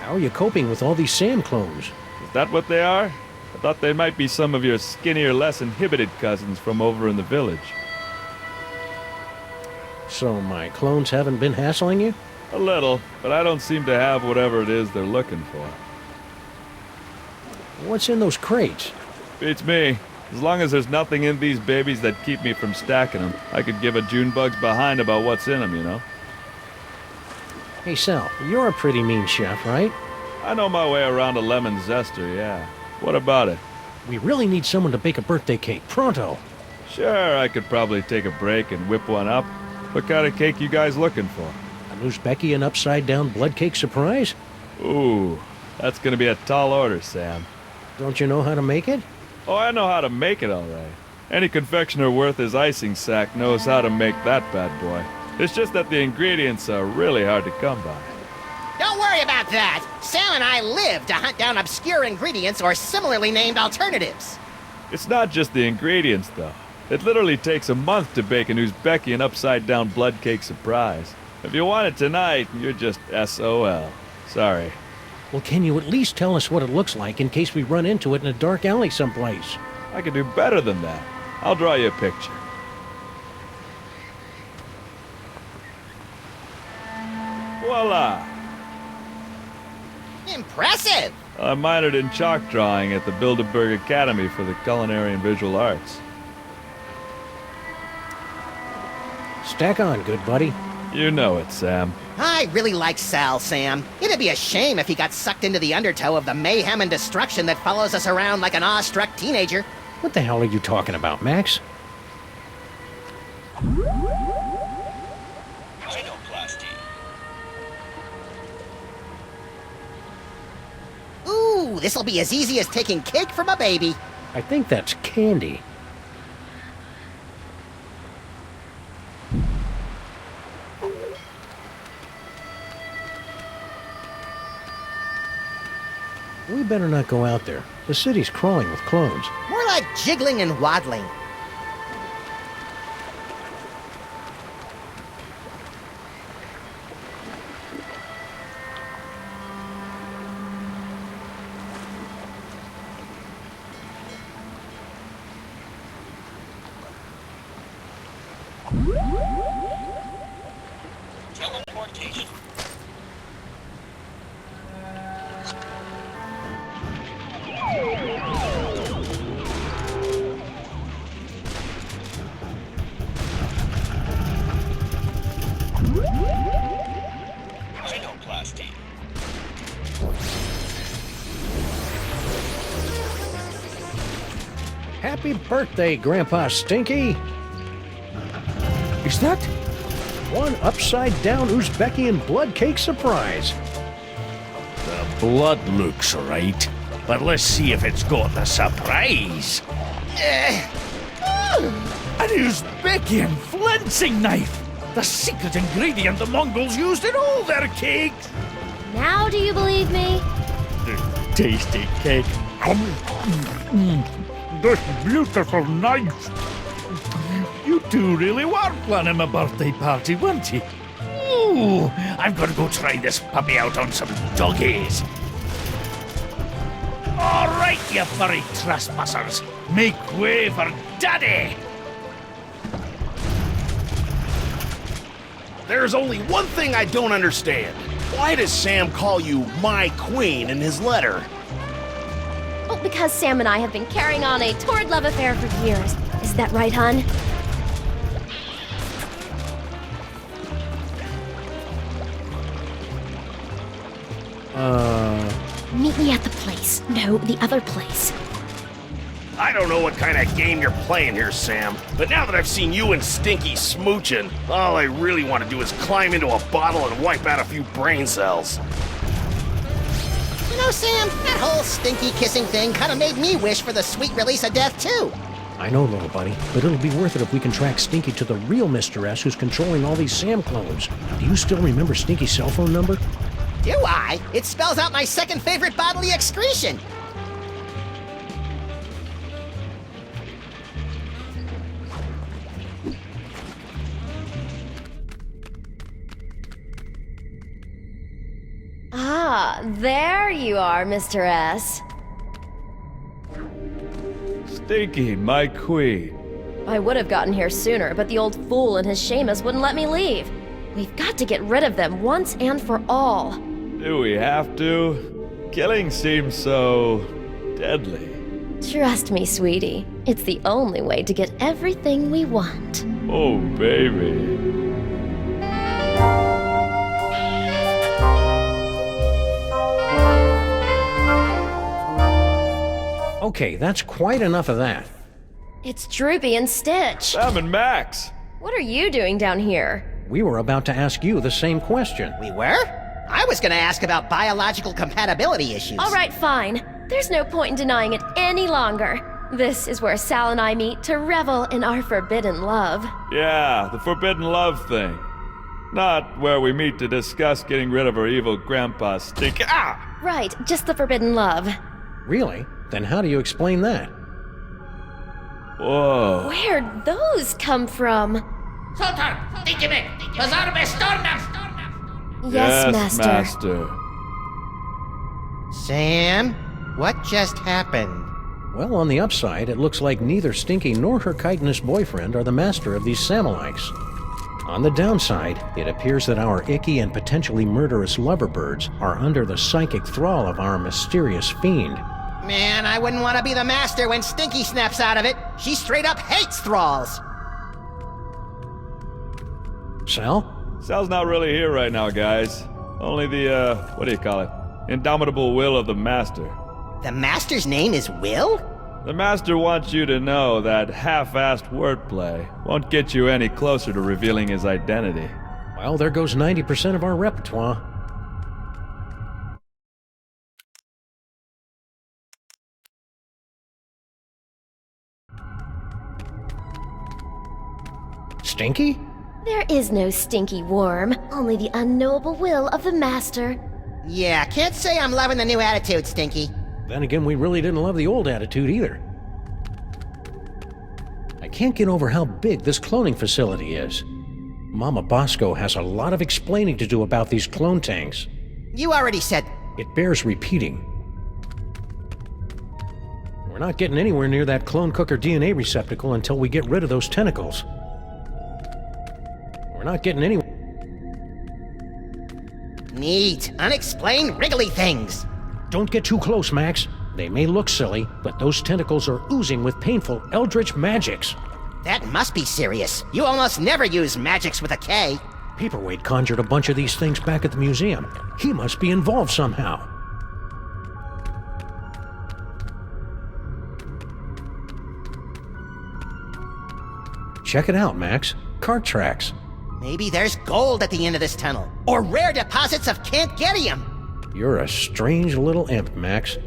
How are you coping with all these Sam clones? Is that what they are? I thought they might be some of your skinnier, less inhibited cousins from over in the village. So my clones haven't been hassling you? A little, but I don't seem to have whatever it is they're looking for. What's in those crates? Beats me. As long as there's nothing in these babies that keep me from stacking them, I could give a June bug's behind about what's in them, you know? Hey Sal, you're a pretty mean chef, right? I know my way around a lemon zester, yeah. What about it? We really need someone to bake a birthday cake, pronto. Sure, I could probably take a break and whip one up. What kind of cake you guys looking for? A Uzbeki and upside-down blood cake surprise? Ooh, that's gonna be a tall order, Sam. Don't you know how to make it? Oh, I know how to make it all right. Any confectioner worth his icing sack knows how to make that bad boy. It's just that the ingredients are really hard to come by. Don't worry about that. Sam and I live to hunt down obscure ingredients or similarly named alternatives. It's not just the ingredients, though. It literally takes a month to bake an Uzbeki and upside-down blood cake surprise. If you want it tonight, you're just SOL. Sorry. Well, can you at least tell us what it looks like in case we run into it in a dark alley someplace? I can do better than that. I'll draw you a picture. Voila! Impressive! I minored in chalk drawing at the Bilderberg Academy for the Culinary and Visual Arts. Stack on, good buddy. You know it, Sam. I really like Sal, Sam. It'd be a shame if he got sucked into the undertow of the mayhem and destruction that follows us around like an awestruck teenager. What the hell are you talking about, Max? Ooh, this'll be as easy as taking cake from a baby. I think that's candy. We better not go out there. The city's crawling with clones. More like jiggling and waddling. Teleportation. Rhinoplasty. Happy birthday, Grandpa Stinky! Is that? One upside-down Uzbekian blood cake surprise. The blood looks right, but let's see if it's got the surprise. An Uzbekian flensing knife! The secret ingredient the Mongols used in all their cakes! Now do you believe me? Tasty cake. This beautiful knife! You two really were planning a birthday party, weren't you? Ooh, I've got to go try this puppy out on some doggies. All right, you furry trespassers. Make way for Daddy! There's only one thing I don't understand. Why does Sam call you my queen in his letter? Oh, because Sam and I have been carrying on a torrid love affair for years. Is that right, hon? Meet me at the place. No, the other place. I don't know what kind of game you're playing here, Sam, but now that I've seen you and Stinky smooching, all I really want to do is climb into a bottle and wipe out a few brain cells. You know, Sam, that whole stinky kissing thing kind of made me wish for the sweet release of death, too. I know, little buddy, but it'll be worth it if we can track Stinky to the real Mr. S who's controlling all these Sam clones. Do you still remember Stinky's cell phone number? Do I? It spells out my second favorite bodily excretion. Ah, Ah, there you are, Mr. S. Stinky, my queen. I would have gotten here sooner, but the old fool and his Seamus wouldn't let me leave. We've got to get rid of them once and for all. Do we have to? Killing seems so deadly. Trust me, sweetie. It's the only way to get everything we want. Oh, baby. Okay, that's quite enough of that. It's Droopy and Stitch. Sam and Max. What are you doing down here? We were about to ask you the same question. We were? I was gonna ask about biological compatibility issues. All right, fine. There's no point in denying it any longer. This is where Sal and I meet to revel in our forbidden love. Yeah, the forbidden love thing. Not where we meet to discuss getting rid of our evil grandpa Stinky. Ah! Right, just the forbidden love. Really? Then how do you explain that? Whoa. Where'd those come from? Yes, Master. Sam, what just happened? Well, on the upside, it looks like neither Stinky nor her chitinous boyfriend are the master of these Samuelites. On the downside, it appears that our icky and potentially murderous loverbirds are under the psychic thrall of our mysterious fiend. Man, I wouldn't want to be the master when Stinky snaps out of it. She straight up hates thralls. Sal? Sal's not really here right now, guys. Only the, what do you call it? Indomitable will of the Master. The master's name is Will? The Master wants you to know that half-assed wordplay won't get you any closer to revealing his identity. Well, there goes 90% of our repertoire. Stinky? There is no stinky worm, only the unknowable will of the Master. Yeah, can't say I'm loving the new attitude, Stinky. Then again, we really didn't love the old attitude either. I can't get over how big this cloning facility is. Mama Bosco has a lot of explaining to do about these clone tanks. You already said... It bears repeating. We're not getting anywhere near that clone cooker DNA receptacle until we get rid of those tentacles. We're not getting anywhere. Neat. Unexplained wriggly things. Don't get too close, Max. They may look silly, but those tentacles are oozing with painful eldritch magics. That must be serious. You almost never use magics with a K. Paperweight conjured a bunch of these things back at the museum. He must be involved somehow. Check it out, Max. Cart tracks. Maybe there's gold at the end of this tunnel. Or rare deposits of Cantgetium. You're a strange little imp, Max.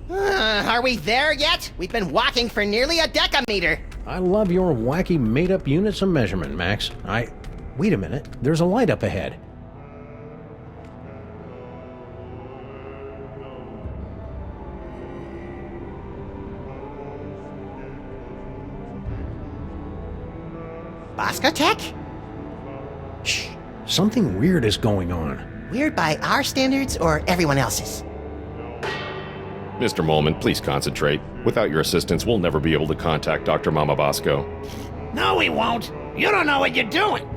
Are we there yet? We've been walking for nearly a decameter. I love your wacky made-up units of measurement, Max. Wait a minute. There's a light up ahead. Bosco Tech? Shh. Something weird is going on. Weird by our standards or everyone else's? Mr. Molman, please concentrate. Without your assistance, we'll never be able to contact Dr. Mama Bosco. No, we won't. You don't know what you're doing.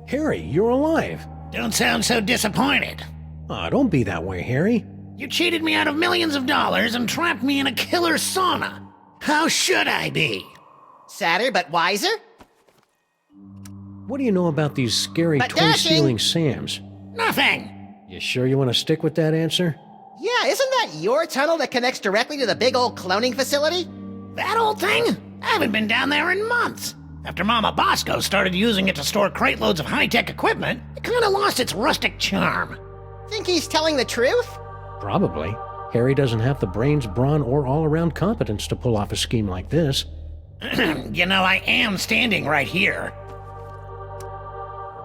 Harry, you're alive. Don't sound so disappointed. Aw, don't be that way, Harry. You cheated me out of millions of dollars and trapped me in a killer sauna. How should I be? Sadder but wiser? What do you know about these scary But twin-stealing Sams? Nothing. You sure you want to stick with that answer? Yeah, isn't that your tunnel that connects directly to the big old cloning facility? That old thing? I haven't been down there in months. After Mama Bosco started using it to store crate loads of high-tech equipment, it kind of lost its rustic charm. Think he's telling the truth? Probably. Harry doesn't have the brains, brawn, or all-around competence to pull off a scheme like this. You know, I am standing right here.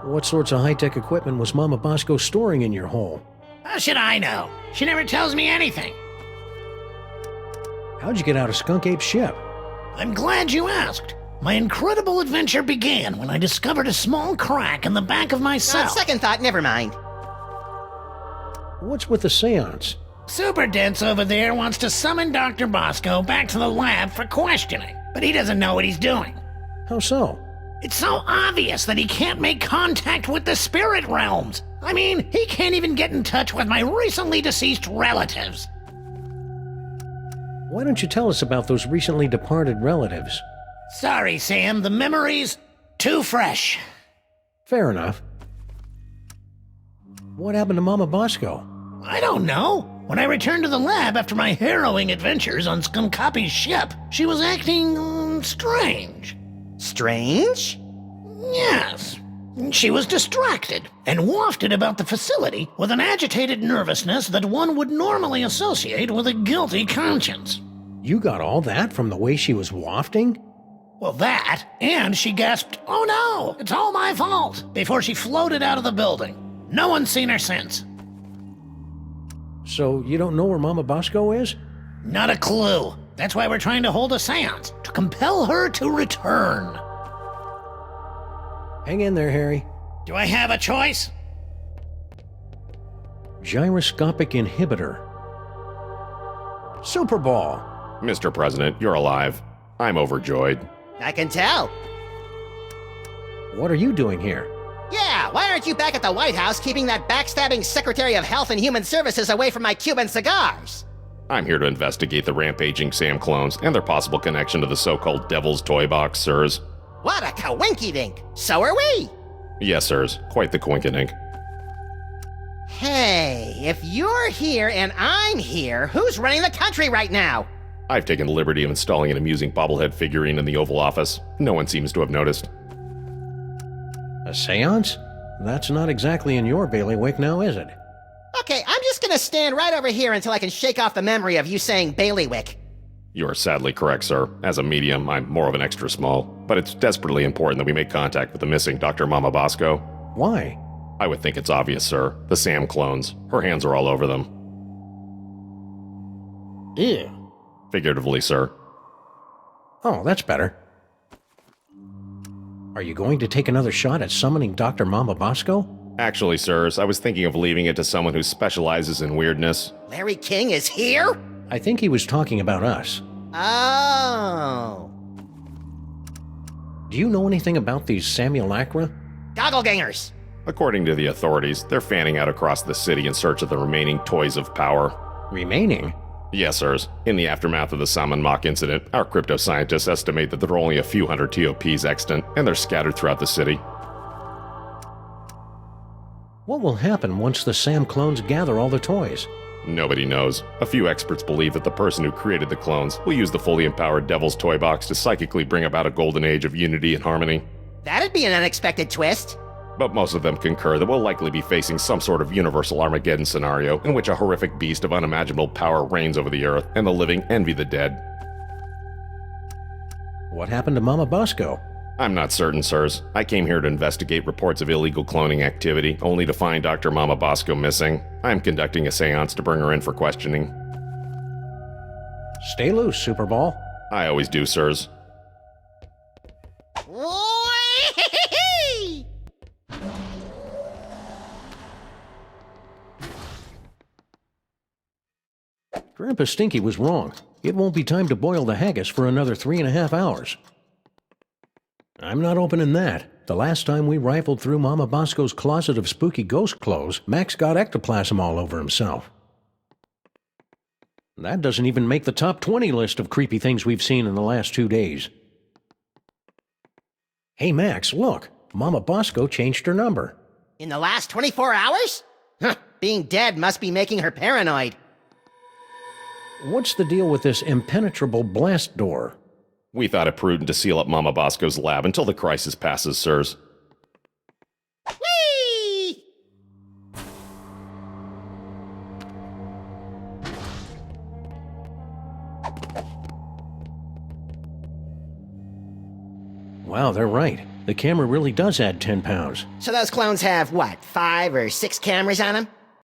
What sorts of high-tech equipment was Mama Bosco storing in your hole? How should I know? She never tells me anything. How'd you get out of Skunk Ape's ship? I'm glad you asked. My incredible adventure began when I discovered a small crack in the back of my On cell. second thought, never mind. What's with the seance? Super Dense over there wants to summon Dr. Bosco back to the lab for questioning, but he doesn't know what he's doing. How so? It's so obvious that he can't make contact with the spirit realms. I mean, he can't even get in touch with my recently deceased relatives. Why don't you tell us about those recently departed relatives? Sorry, Sam, the memory's too fresh. Fair enough. What happened to Mama Bosco? I don't know. When I returned to the lab after my harrowing adventures on Skunkapi's ship, she was acting strange. Strange? Yes. She was distracted and wafted about the facility with an agitated nervousness that one would normally associate with a guilty conscience. You got all that from the way she was wafting? Well, that, and she gasped, "Oh no, it's all my fault," before she floated out of the building. No one's seen her since. So you don't know where Mama Bosco is? Not a clue. That's why we're trying to hold a seance, to compel her to return. Hang in there, Harry. Do I have a choice? Gyroscopic inhibitor. Super Ball. Mr. President, you're alive. I'm overjoyed. I can tell. What are you doing here? Yeah, why aren't you back at the White House keeping that backstabbing Secretary of Health and Human Services away from my Cuban cigars? I'm here to investigate the rampaging Sam clones and their possible connection to the so-called Devil's Toy Box, sirs. What a coinky-dink! So are we! Yes, sirs. Quite the coinkydink. Hey, if you're here and I'm here, who's running the country right now? I've taken the liberty of installing an amusing bobblehead figurine in the Oval Office. No one seems to have noticed. A seance? That's not exactly in your bailiwick now, is it? Okay, I'm just gonna stand right over here until I can shake off the memory of you saying bailiwick. You are sadly correct, sir. As a medium, I'm more of an extra small. But it's desperately important that we make contact with the missing Dr. Mama Bosco. Why? I would think it's obvious, sir. The Sam clones. Her hands are all over them. Ew. Figuratively, sir. Oh, that's better. Are you going to take another shot at summoning Dr. Mama Bosco? Actually, sirs, I was thinking of leaving it to someone who specializes in weirdness. Larry King is here? I think he was talking about us. Oh. Do you know anything about these Samulacra? Gogglegangers. According to the authorities, they're fanning out across the city in search of the remaining toys of power. Remaining? Yes, sirs. In the aftermath of the Salmon Mock incident, our crypto scientists estimate that there are only a few hundred TOPs extant, and they're scattered throughout the city. What will happen once the Sam clones gather all the toys? Nobody knows. A few experts believe that the person who created the clones will use the fully empowered Devil's Toy Box to psychically bring about a golden age of unity and harmony. That'd be an unexpected twist. But most of them concur that we'll likely be facing some sort of universal Armageddon scenario in which a horrific beast of unimaginable power reigns over the earth, and the living envy the dead. What happened to Mama Bosco? I'm not certain, sirs. I came here to investigate reports of illegal cloning activity, only to find Dr. Mama Bosco missing. I'm conducting a seance to bring her in for questioning. Stay loose, Super Ball. I always do, sirs. Whee! Grandpa Stinky was wrong. It won't be time to boil the haggis for another 3.5 hours. I'm not opening that. The last time we rifled through Mama Bosco's closet of spooky ghost clothes, Max got ectoplasm all over himself. That doesn't even make the top 20 list of creepy things we've seen in the last 2 days. Hey Max, look. Mama Bosco changed her number. In the last 24 hours? Huh, being dead must be making her paranoid. What's the deal with this impenetrable blast door? We thought it prudent to seal up Mama Bosco's lab until the crisis passes, sirs. Whee! Wow, they're right. The camera really does add 10 pounds. So those clones have, what, 5 or 6 cameras on them?